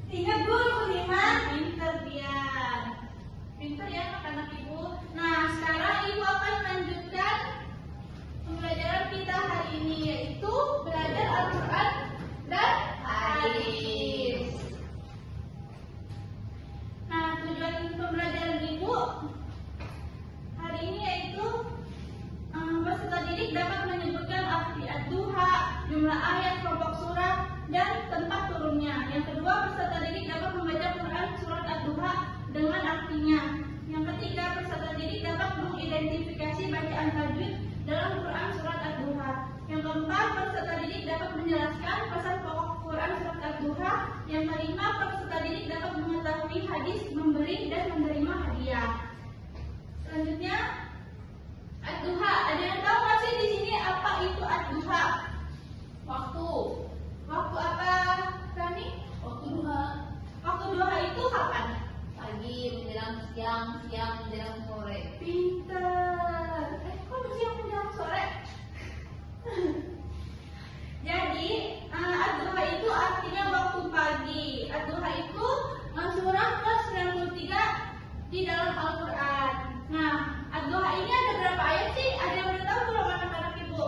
Ingat guru Budiman? Pinter dia. Pinter ya anak-anak ibu. Nah, sekarang ibu akan melanjutkan pembelajaran kita hari ini, yaitu belajar Al-Quran dan hadis. Nah, tujuan pembelajaran ibu hari ini yaitu peserta didik dapat menyebutkan arti ad-duha, jumlah ayat, kelompok surah, dan tempat turunnya. Yang kedua, peserta didik dapat membaca Quran surat ad-duha dengan artinya. Yang ketiga, peserta didik dapat mengidentifikasi bacaan tajwid dalam Quran surat ad-duha. Yang keempat, peserta didik dapat menjelaskan pesan pokok Quran surat ad-duha. Yang kelima, peserta didik dapat mengetahui hadis memberi dan menerima hadiah. Selanjutnya, ad-duha. Ada yang tahu nggak sih di sini apa itu ad-duha? Waktu apa, Rani? Waktu duha. Waktu duha itu kapan? Pagi menjelang siang, siang menjelang sore. Pinter. Kok siang menjelang sore? Jadi, ad-duha itu artinya waktu pagi. Ad-duha itu surah ke-93 di dalam Al-Quran. Nah, ad-duha ini ada berapa ayat sih? Ada yang udah tahu belum anak-anak ibu?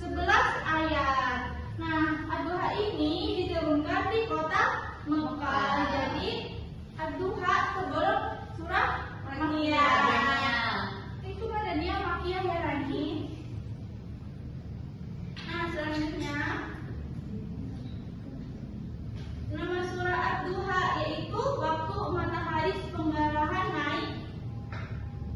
11 ayat. Nah, ad-duha ini diturunkan di kota Mekah. Jadi, ad-duha sebelum surah Makkiyah. Itu mana dia Makkiyah ya, Rani? Nah, selanjutnya nama surah ad-duha yaitu waktu matahari penggalahan naik,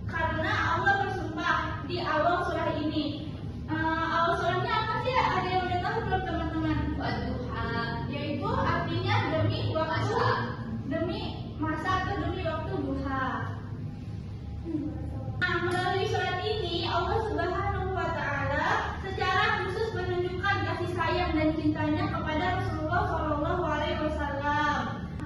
karena Allah bersumpah di awal surah ini. Awal surahnya apa sih? Ada yang udah tahu belum teman-teman? Ad-duha Yaitu artinya demi waktu, demi masa atau demi waktu duha. Nah, melalui surat ini Allah Subhanahu wa Ta'ala secara khusus menunjukkan kasih sayang dan cintanya kepada Rasulullah Shallallahu Alaihi Wasallam,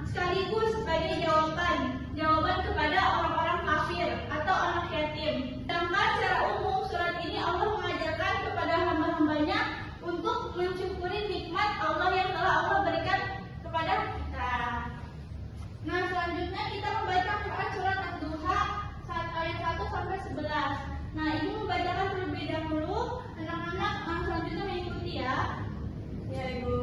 sekaligus sebagai jawaban kepada orang-orang kafir atau anak yatim. Sedangkan secara umum surat ini Allah mengajarkan kepada hamba-hambanya untuk mensyukuri nikmat Allah yang telah Allah berikan kepada kita. Nah, selanjutnya kita membaca Quran surat ad-duha ayat 1 sampai 11. Nah, ibu membacakan terlebih dahulu, anak-anak selanjutnya mengikuti ya. Ya, ibu.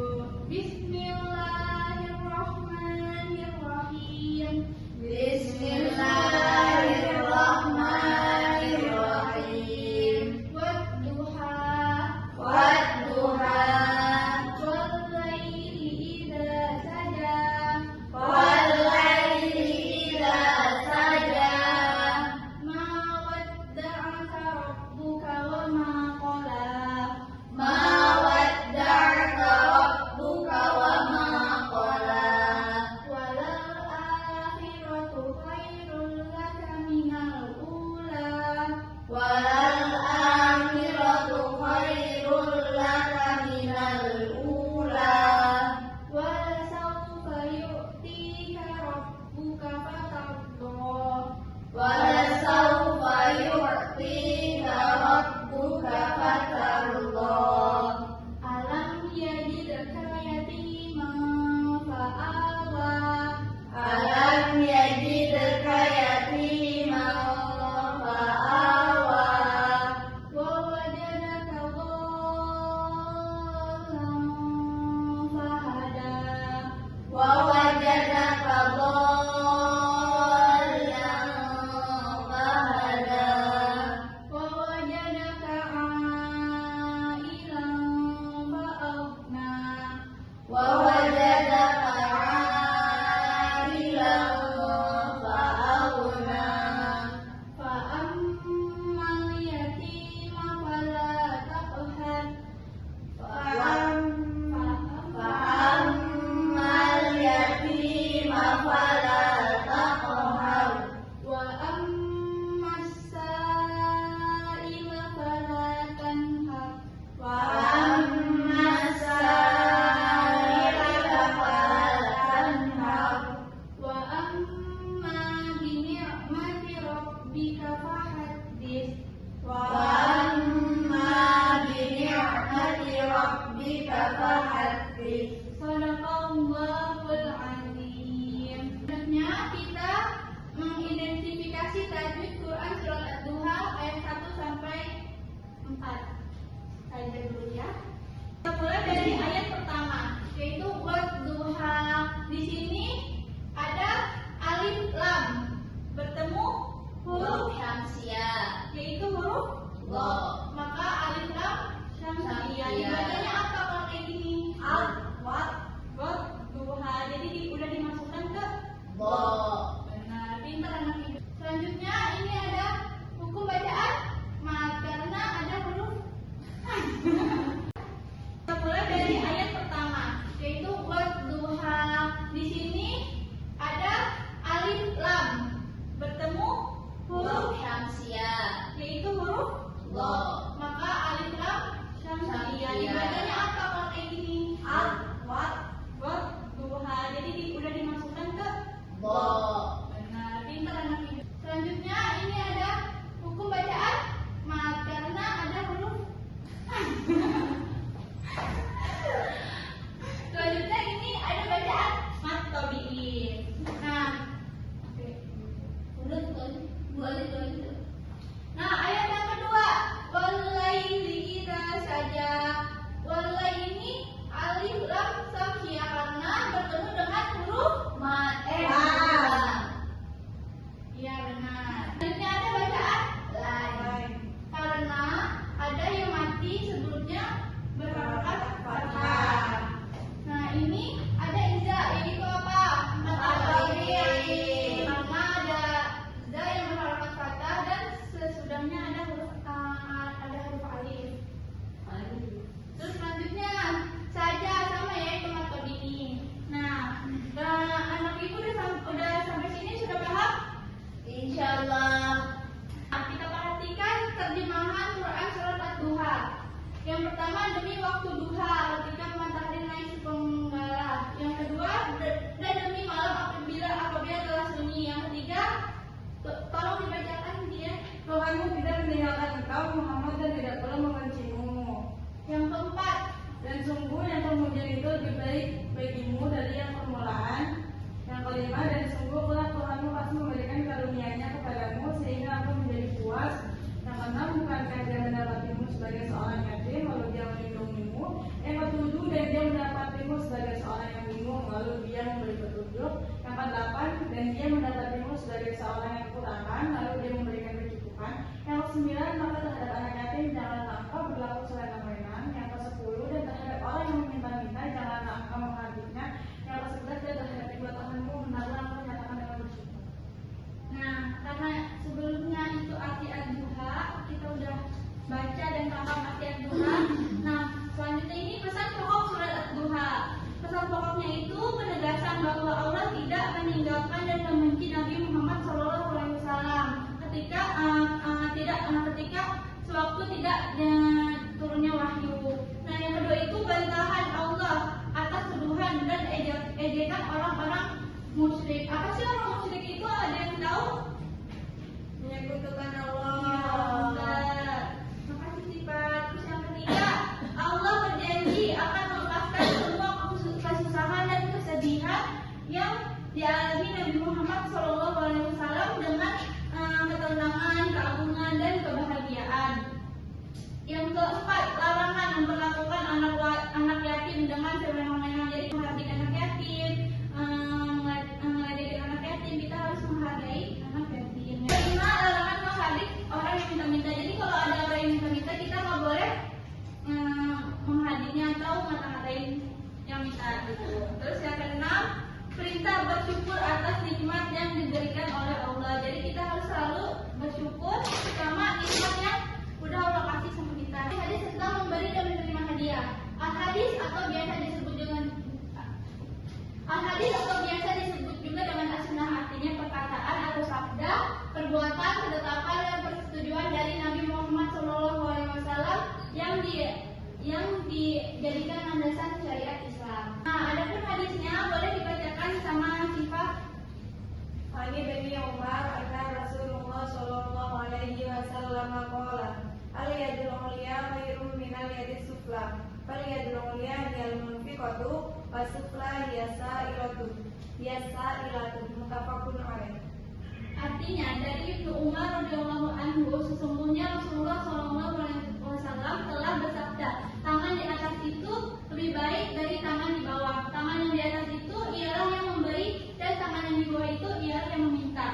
4. Saya dulu ya. Kita mulai dari ayat pertama, yaitu wadduha. Di sini ada alif lam bertemu huruf Syamsiah. yaitu huruf Wa. maka alif lam syamsiah. Syamsiah. Dibacanya apa kalau kayak gini? Al. Wadduha. Jadi udah dimasukkan ke Wa. benar, pintar anak ibu. Selanjutnya ini ada hukum bacaan mat karena ada huruf. Kita mulai dari ayat pertama, yaitu wadduha. Di sini ada alif lam bertemu huruf Syamsiah. yaitu huruf Wa. maka alif lam syamsiah. Syamsiah. Dibacanya apa kalau kayak gini? Al. Wadduha. Jadi udah dimasukkan ke Wa. benar, pintar anak ibu. Selanjutnya ini ada hukum bacaan mat karena ada huruf. Selanjutnya ini ada bacaan mat tabiin. Nah, oke. Boleh. Nah, ayat yang kedua, walaili idza saja. Walai ini alif lam syamsiah karena bertemu dengan huruf Mat. lam. Iya benar. Selanjutnya ada bacaan Lain. karena ada yang mati sebelumnya berharokat fathah. Nah ini ada iza, yaitu apa? Tabiin. Karena ada iza yang berharokat fathah dan sesudahnya ada huruf alif. Terus selanjutnya saja sama ya itu matod ini. Nah, anak ibu udah sampai sini sudah paham? Insyaallah. Nah, kita perhatikan terjemahan Quran surat Ad-Duha. Yang pertama demi waktu duha ketika matahari naik sepenggal. Yang kedua dan demi malam apabila telah sunyi. Yang ketiga tolong dibacakan dia. Tuhanmu tidak meninggalkan engkau Muhammad dan tidak pernah membencimu. Yang keempat Dan sungguh yang kemudian itu lebih baik bagimu dari yang permulaan. Yang kelima, dan sungguh pula Tuhanmu pasti memberikan karunia-Nya kepadamu sehingga aku menjadi puas. Yang keenam, bukankah dia mendapatimu sebagai seorang yatim lalu dia melindungimu? Yang ketujuh, dan dia mendapatimu sebagai seorang yang bingung lalu dia memberi petunjuk. Yang kedelapan, dan dia mendapatimu sebagai seorang yang kekurangan lalu dia memberikan kecukupan. Yang kesembilan, maka terhadap anak yatim janganlah engkau berlaku sewenang-wenang. Yang kesepuluh, dan terhadap orang yang meminta-minta janganlah engkau menghadapnya. Yang kesebelas, dan terhadap kedua tanganmu hendaklah engkau nyatakan dengan bersyukur. Nah, karena sebelumnya itu arti ad-duha, kita udah baca dan paham arti ad-duha. Nah, selanjutnya ini pesan pokok surat ad-duha. Pesan pokoknya itu penegasan bahwa Allah tidak meninggalkan dan membenci Nabi Muhammad SAW ketika sewaktu tidak turunnya wahyu. Nah, yang kedua itu bantahan Allah atas tuduhan dan ejekan orang-orang musyrik. Apa sih orang musyrik itu? Ada yang tahu? Menyekutukan Ya, Allah. benar. Makasih sifat. Terus yang ketiga, Allah berjanji akan melepaskan semua kesusahan dan kesedihan yang dialami Nabi Muhammad SAW dengan ketenangan, keagungan, dan kebahagiaan. Yang keempat, larangan memperlakukan anak yatim dengan sewenang-wenang. Jadi memperhatikan anak yatim, ngeladenin anak yatim, kita harus menghargai anak yatim. Kelima, larangan menghadik orang yang minta-minta. Jadi kalau ada orang yang minta-minta, kita nggak boleh menghadiknya atau ngata-ngatain yang minta gitu. Terus yang keenam, perintah bersyukur atas nikmat yang diberikan oleh Allah. Jadi kita harus selalu bersyukur sama nikmat yang udah Allah kasih sama kita. Hadis tentang memberi dan menerima hadiah. Al-hadis atau biasa disebut juga dengan as-sunnah, artinya perkataan atau sabda, perbuatan, ketetapan dan persetujuan dari Nabi Muhammad SAW yang dijadikan landasan syariat Islam. Nah, adapun hadisnya boleh dibacakan sama sifat. Ani bin Umar anna Rasulullah sallallahu alaihi wasallam qala al-yadul ulya khairun min al-yadis sufla. Fal yadul ulya hiyal munfiqatu wa sufla yasa'ilatu. Muttafaqun alaih. Artinya dari Ibnu Umar radhiyallahu anhu, sesungguhnya Rasulullah SAW Wasallam telah bersabda, tangan di atas itu lebih baik dari tangan di bawah. Tangan yang di atas itu ialah yang memberi, dan tangan yang di bawah itu ialah yang meminta.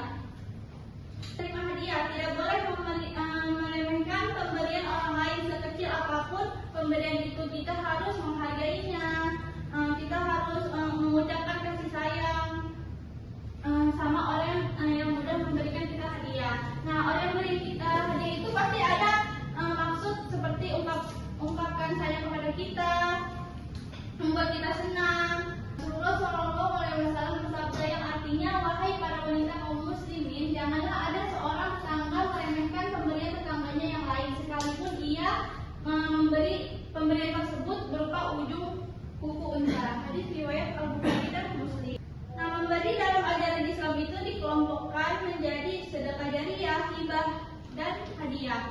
Terima hadiah, tidak boleh meremehkan pemberian orang lain sekecil apapun pemberian itu. Kita harus menghargainya, kita harus mengucapkan kasih sayang sama orang yang mudah memberikan kita hadiah. Nah, orang yang memberi kita hadiah itu pasti ada maksud seperti ungkapkan sayang kepada kita, membuat kita senang. Rasulullah Shallallahu Alaihi Wasallam bersabda yang artinya, wahai para wanita kaum muslimin, janganlah ada seorang tetangga meremehkan pemberian tetangganya yang lain, sekalipun ia memberi pemberian tersebut berupa ujung kuku unta. Hadis riwayat Al-Bukhari dan Muslim. Nah, memberi dalam ajaran Islam itu dikelompokkan menjadi sedekah jariyah, hibah, dan hadiah.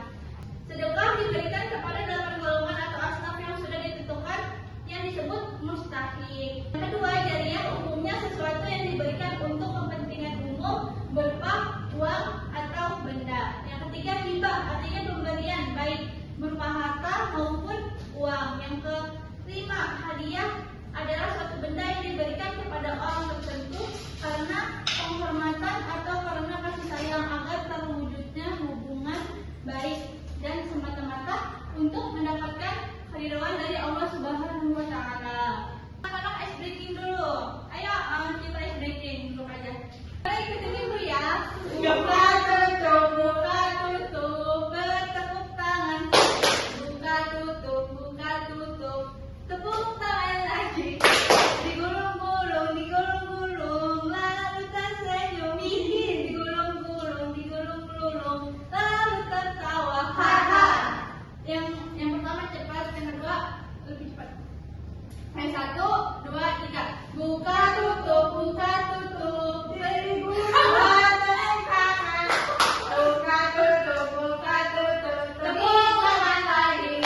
Sedekah diberikan kepada 8 golongan atau asnaf yang sudah ditentukan yang disebut mustahik. Yang kedua, jariyah umumnya sesuatu yang diberikan untuk kepentingan umum berupa uang atau benda. Yang ketiga, hibah artinya pemberian baik berupa harta maupun uang. Yang kelima, hadiah adalah suatu benda yang diberikan kepada orang tertentu karena penghormatan atau karena kasih sayang agar terwujudnya hubungan baik dan semata-mata untuk mendapatkan keridhaan dari Allah Subhanahu wa Ta'ala. Anak-anak ice breaking dulu. Ayo kita ice breaking dulu aja. Kita ikutin dulu ya. Buka tutup, bertepuk tangan. Buka tutup, tepuk tangan lagi. Digulung-gulung, lalu tersenyum. Digulung-gulung, lalu tertawa. Haha. Yang pertama cepat, yang kedua lebih cepat. 1, 2, 3. Buka tutup, digulung tangan. Buka tutup, tepuk tangan lagi.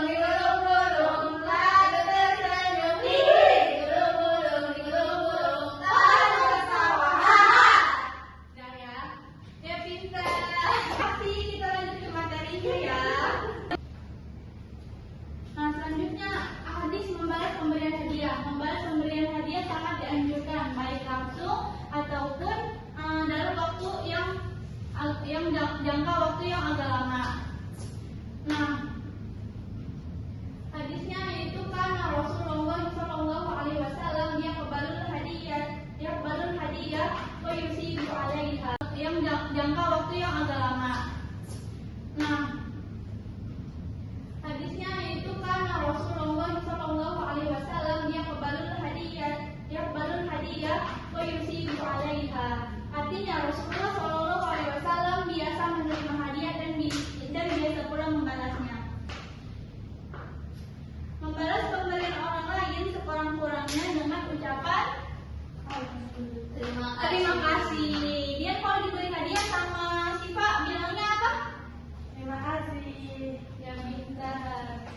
Digulung-gulung, lalu tersenyum. Digulung-gulung, lalu tertawa. Haha. Udah ya? Ya pintar. Pasti kita lanjut ke materinya ya. Nah, selanjutnya hadis membalas pemberian hadiah. Membalas pemberian hadiah sangat dianjurkan, baik langsung ataupun dalam waktu yang jangka waktu yang agak lama. Nah, hadisnya yaitu karena Rasulullah Shallallahu Alaihi Wasallam yaqbalul hadiah wa yusibu 'alaiha, yang jangka waktu yang agak lama. Nah, hadisnya yaitu karena Rasulullah Shallallahu Alaihi Wasallam yaqbalul hadiah wa yusibu 'alaiha. Artinya Rasulullah Shallallahu Alaihi Wasallam biasa menerima hadiah dan biasa pula membalasnya. Membalas pemberian orang lain sekurang-kurangnya dengan ucapan terima kasih. Dia kalau diberi hadiah sama Siva bilangnya apa? Terima kasih. Ya pintar.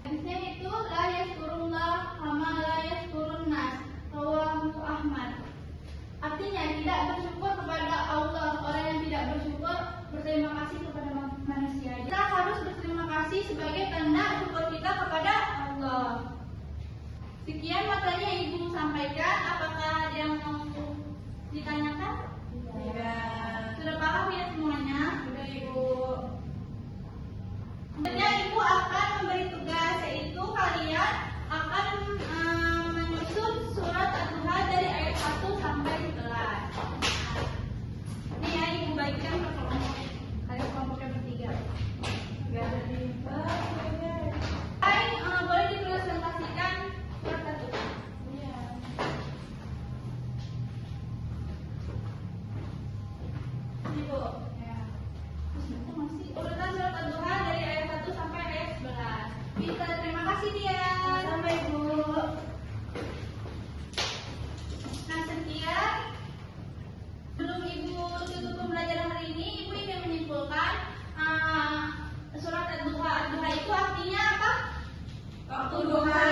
Hadisnya itu la yazkurullah kama la yazkurun nas, rawahu Ahmad. Artinya tidak bersyukur kepada Allah. Orang yang tidak bersyukur berterima kasih kepada manusia. Kita harus berterima kasih sebagai tanda syukur kita kepada Allah. Sekian materi yang Ibu sampaikan. Apakah ada yang mau ditanyakan? Tidak. Sudah paham ya semuanya? Sudah, Ibu. Kemudian Ibu akan memberi tugas, yaitu kalian akan menyusun surat Al-Duha dari ayat 1 sampai 11. Ini ya Ibu baikkan kelompoknya bertiga. Enggak ada di Boleh dipresentasikan surat Al-Duha. Iya. Ibu. Ya. Masih urutan surat Al-Duha dari ayat 1 sampai ayat 11. Kita terima kasih dia. Sama Ibu. Nah, sekian. Sebelum Ibu tutup pembelajaran hari ini, Ibu ingin menyimpulkan surat Al-Duha. Al-Duha itu artinya apa? Waktu duha.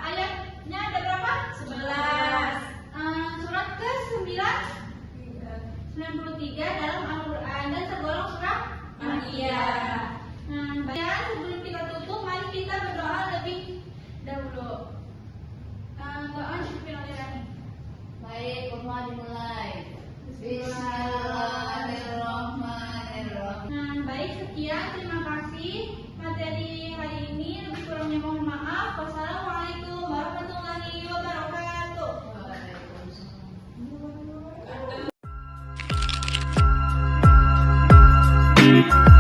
Ayatnya ada berapa? 11. Surat ke-9 93 dalam Al-Quran dan tergolong surat Makkiyah. Nah, Doa dipimpin oleh Rani. Baik, semua dimulai. Bismillahirrahmanirrahim. Nah, baik, sekian. Terima kasih materi hari ini. Lebih kurangnya mohon maaf. Wassalamualaikum warahmatullahi wabarakatuh. Waalaikumsalam.